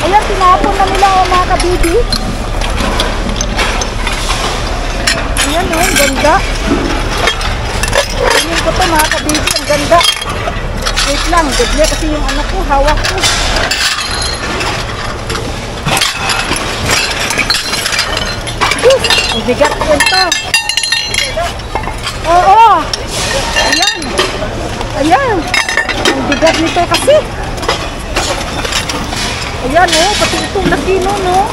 Ayan, tinapon na nila mga kabibi. Ayan o, ang ganda. Ayan ko to mga kabibi, ang ganda. Wait lang, gudli kasi yung anak ko, hawak ko. Ang bigat yun to. Oo. Ayan. Ayan. Ang bigat nito kasi. Ayan o, pati itong laki no, no.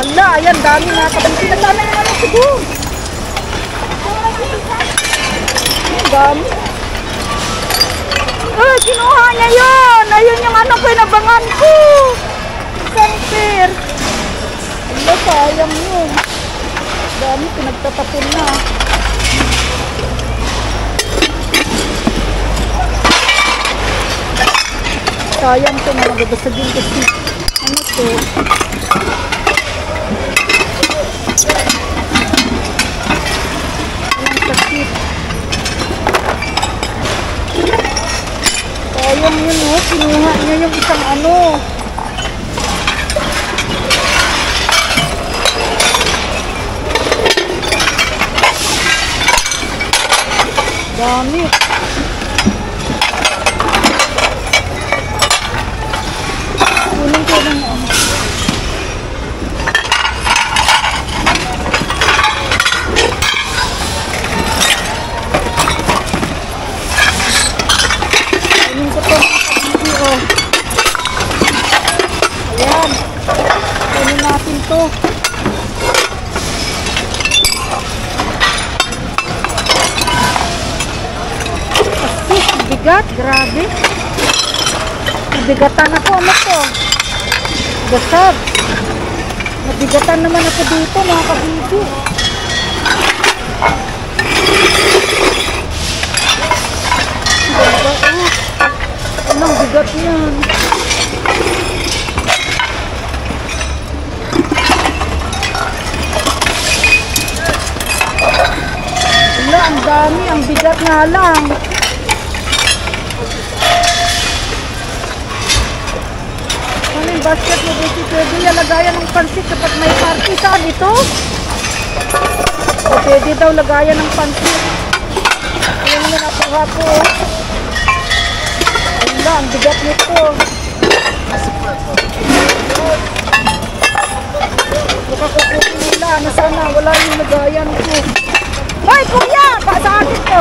Hala, ayan, dami mga kabibi. Nasana yung ano siguro. Ang dami. Eh, kinuha niya yun. Ayun yung ano ko, inabangan ko. Isang pair. Hala, sayang yun. Dami, pinagtatapon na. Sayang ito, mga babasagin kasi. Ano ito? Ayan, sakit. Sayang yun, oh. Kinuha niya yung isang ano. Dami. Kunin ko lang ano. Kunin ko to. Ayan. Kunin natin to. Bigat, grabe. Nabigatan ako, ano to? Gasab. Nabigatan naman ako dito, mga kabibi. Anong bigat yan? Wala, ang dami. Ang bigat nga lang. Yung basket mo dito, pwede nilagayan ng pansit kapag may party. Saan ito? O pwede daw lagayan ng pansit. Ayan mo nakuha ko. Wala, ang bigat nito. Baka kukunin nila. Nasana, wala yung lagayan ko. Hoy, kuya! Baka sa akin to.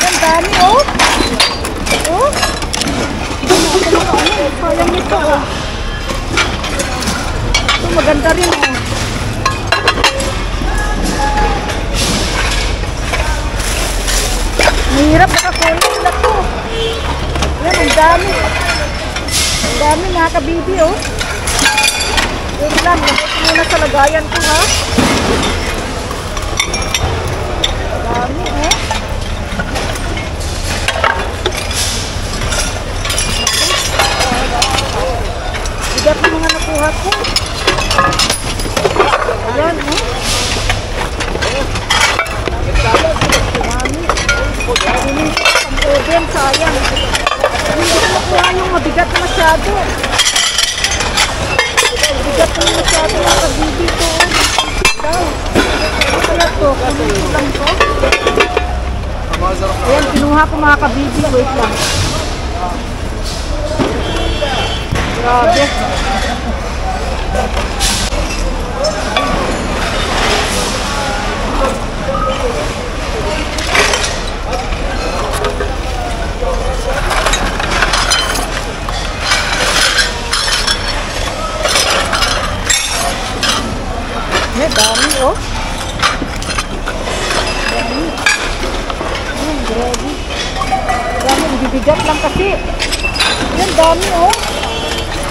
Ang dami, oh. Oh. Sayang nito, oh. Ito maganda rin, oh. Mahirap makakunin nila to. Ayan, ang dami. Ang dami mga kabibi, oh. Wait lang, nabot muna sa lagayan ko, ha. Ang dami, oh. Bigat ng mga nakuha ko. Ayan, oh. Dami. Dami. Ang oven, sayang. Hindi ko nakuha yung mabigat na masyado. Mabigat na masyado yung kabibi ko. Ikaw. Ano kaya to? Kamunin lang to. Ayan, kinuha ko mga kabibi. Wait lang. Grabe. Dami, oh. Dami. Ayan, grabe. Dami, bibigat lang kasi. Ayan, dami, oh.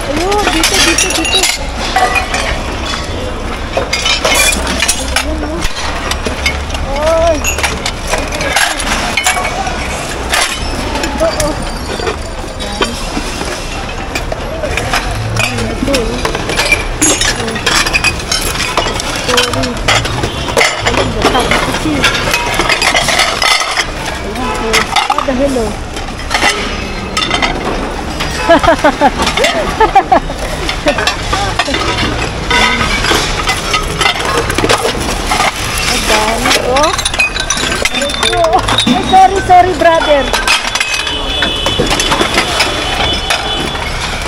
Ayun, dito, dito, dito. Ayun, oh. Ay. Ito, oh. Ayan, ito, oh. Sorry. Ayun, basag na kasi. Ayun, oh. Ah, dahil, oh. brother.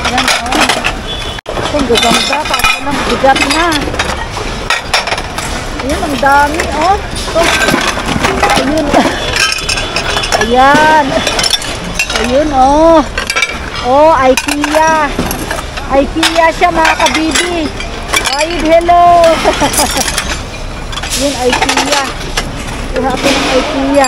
Ayan, oh. Ang gaganda, parang lang bigat na. Ayan, ang dami, oh. Oh. Ayun. Ayan. Ayun, oh. Oh, IKEA. IKEA siya, mga kabibi. Ay, hello. Yun, IKEA. Kuha ako ng IKEA.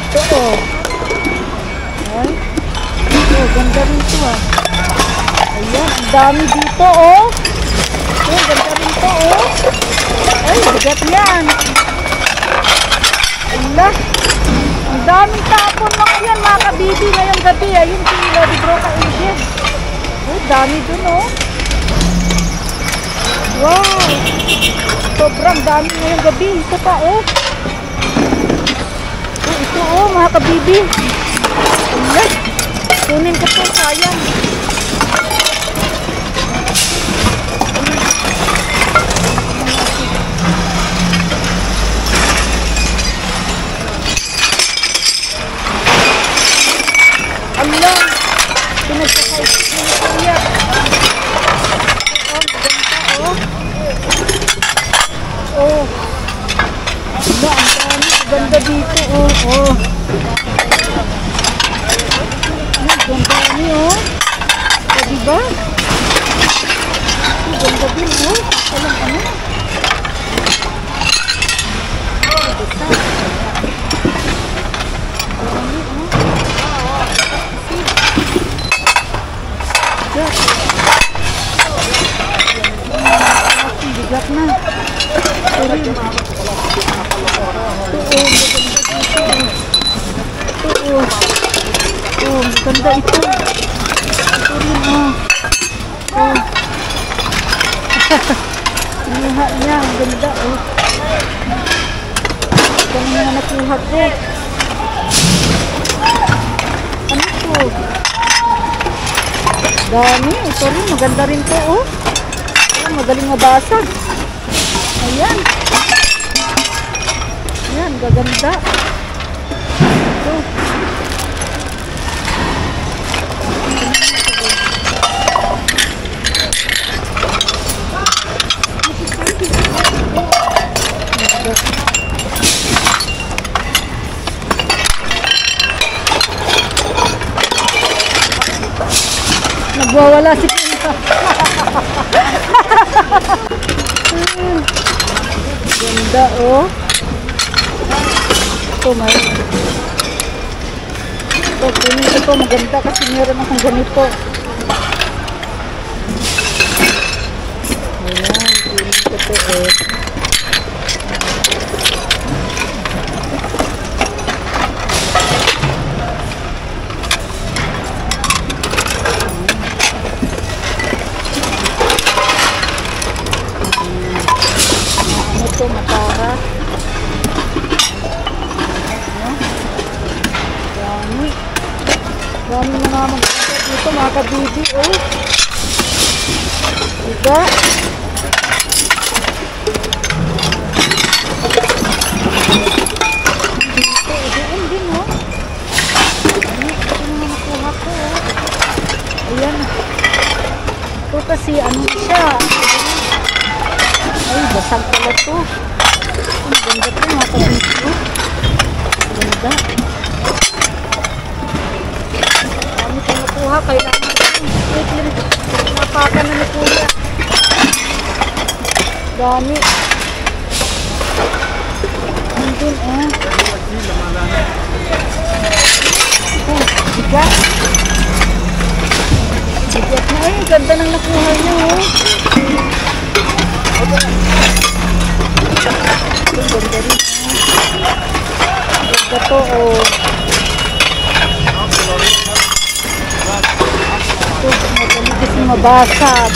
Ito, oh. Ay. Oh, ganda rin ito, ah. Ayan, ang dami dito, oh. Ayan, ganda rin ito, oh. Ay, bigat yan. Ala, ang daming tapon lang yan, mga kabibi, ngayong gabi. Ayun, sila, di bro ka agent. Ay, dami dun, oh. Wow. Sobrang dami ngayong gabi. Ito pa, oh. Oh, ito, oh, mga kabibi. Ala, kunin ko po, sayang. Allah, pinagkakaisip mo na kuya. Oh, maganda, oh. Oh. Allah, ang dami. Ganda dito, oh. Oh. Ang dami, oh. O, diba? Ang ganda din, oh. Walang ano. Bigat na. Ito rin. Oh, maganda ito. Ito rin, oh. Oh. Sinuha niya. Ang ganda, oh. Ito nga nakuha ko. Ano ito? Dami. Ito rin. Maganda rin ito, oh. Magaling mabasag. Ayan. Ayan, gaganda. Ito. Nagwawala si Pinta. Ganda, oh. Ito, may. Ito, kunin ito. Maganda kasi meron akong ganito. Ayan, kunin ko ito, eh. Ito, matara. Dami. Dami na nga magkakit dito, mga kabibi, oh. Diba? Dito, doon din, oh. Ito naman nakuha ko, oh. Ayan. Ito kasi, ano siya? Ay, basag pala ito. Ang ganda ito, mga kabito. Ganda. Dami ko nakuha. Kailangan ito. Napakan na ni kuya. Dami. Nandun, eh. Oh, bigat. Bigat na. Ay, ganda ng nakuha niyo, oh. Ito, ganda rin. Ganda to, oh. Ito, magaling kasi mabasag.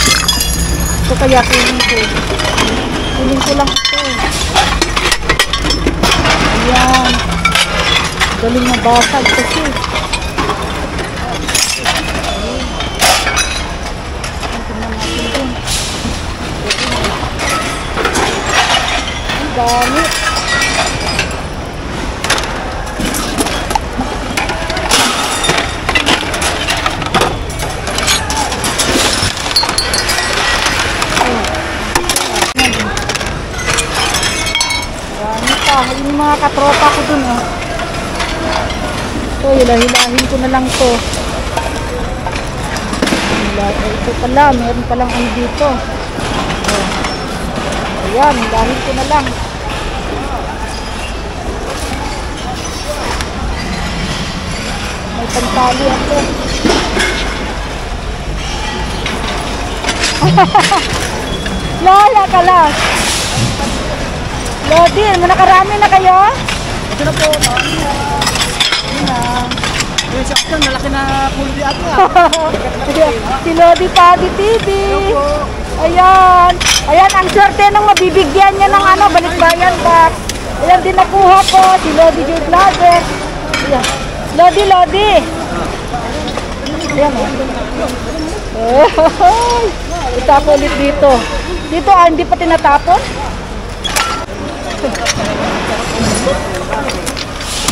Ito kaya kunin ko. Kunin ko lang ito. Ayan. Galing mabasag kasi. Ang dami. Yung mga katropa ko dun, oh. So, hilahilahin ko na lang to. Ito pala, meron palang ano dito. Oh. Ayan, hilahin ko na lang. May pantali ako. Lala ka lang. Lodi, nakarami na kayo? Ito na po. Yun na. Yung section, malaki na puldi ato Si Lodi Paddy TV. Ayan. Ayan, ang swerte nang mabibigyan niya ng ano, balikbayan box. Ayan din nakuha ko. Si Lodi J. Vlogger. Ayan. Lodi, Lodi. Ayan, oh. Itapo ulit dito. Dito, hindi pa tinatapon.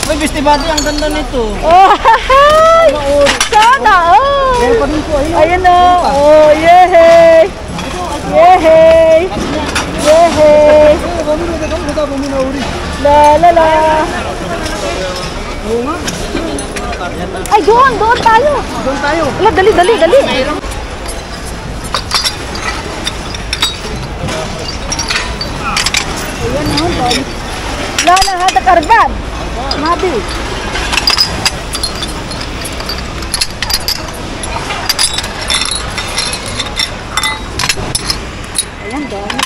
Uy, Besti Buddy, ang ganda nito. Oh, sana, oh. Ayun, oh, yehey. Yehey. Yehey. La, la, la. Ay, doon tayo. Doon tayo. Ala, dali. Ayan, oh, Lala, hada karban. Mabi. Ayan, dami.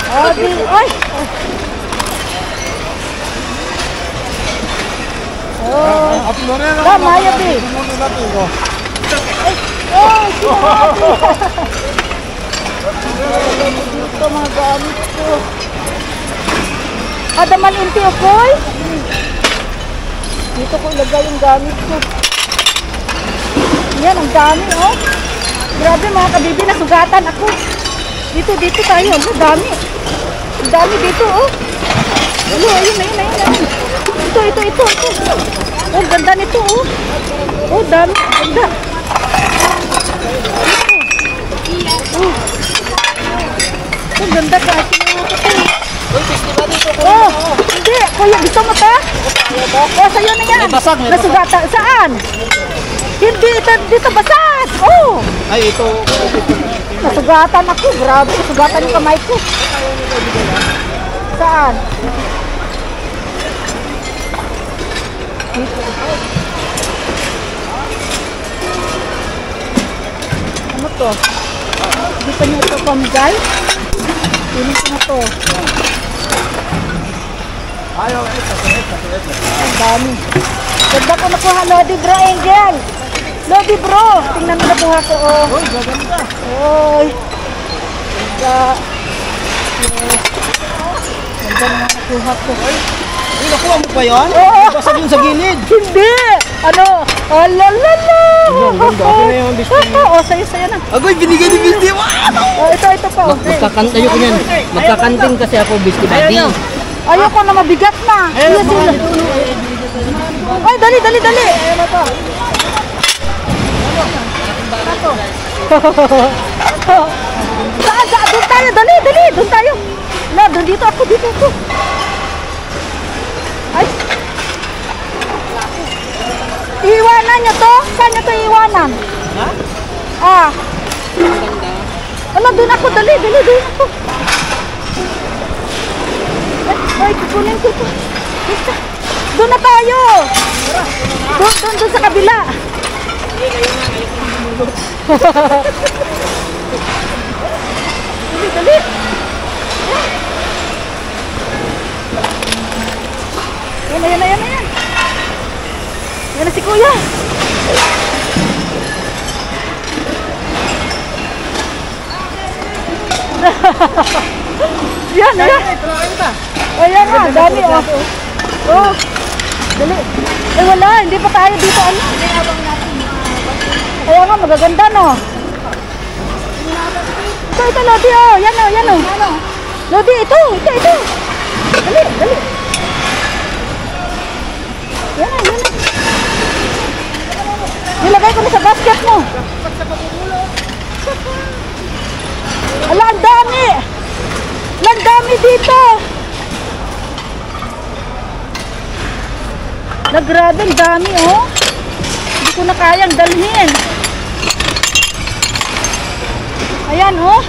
Ay! Oh! Tama, yabi. Ay! Oh! Ito mga gamit ko. Adaman inti okoy. Dito ko ilagay yung gamit ko. Yan, ang dami, oh. Grabe mga kabibi, nasugatan ako. Dito tayo. Ang dami. Ang dami dito, oh. Ayun. Ito. Oh, ganda nito, oh. Oh, dami. Ganda. Oh. Ang ganda ka. Uy, Besti Buddy, ito ko. Oh, hindi. Kuya, gusto mo ta? Oh, sa'yo na yan. May basag. Nasugatan. Saan? Hindi, dito basag. Oh. Ay, ito. Nasugatan ako. Grabe, nasugatan yung kamay ko. Saan? Dito. Ano to? Hindi pa niyo ito pamigay? Pinig ko na to. Ayaw, Ang dami. Ganda ko nakuha, Lodi Bro Angel. Lodi Bro, tingnan mo nakuha ko. Oh. Uy, gaganda. Oy. Ganda. Ganda naman nakuha ko. Uy, nakuha mo pa yun? Oo. Basag yun sa gilid. Hindi. Ano? Alalala. Ang ganda. Akin na yung Besti. Oh, sayo na. Agoy, binigay ni Besti. Wow! Oh, ito pa. Magkakantayo ko yan. Magkakanting kasi ako, Besti Buddy. Ayoko na mabigat na. Yes, sila. Ay, dali. Ayun na to. Saan? Doon tayo, dali. Doon tayo. Na, dito ako. Ay. Iiwanan nyo to? Saan nyo to iiwanan? Ha? Ah. Ano, doon ako. Dali, doon ako. Ay, kukunin ko ito. Doon na tayo. Doon sa kabila. Dali. Yan. Yan na si Kuya. Yan. Ayan nga, dami oh. Oh. Dali. Eh wala, hindi pa tayo dito ano. Ayan nga, magaganda no. Ito, Lodi oh. Yan oh, yan oh. Lodi, ito. Dali. Yan na. Nilagay ko na sa basket mo. Ala, ang dami. Ang dami dito. Grabe, ang dami oh. Hindi ko na kayang dalhin. Ayan oh.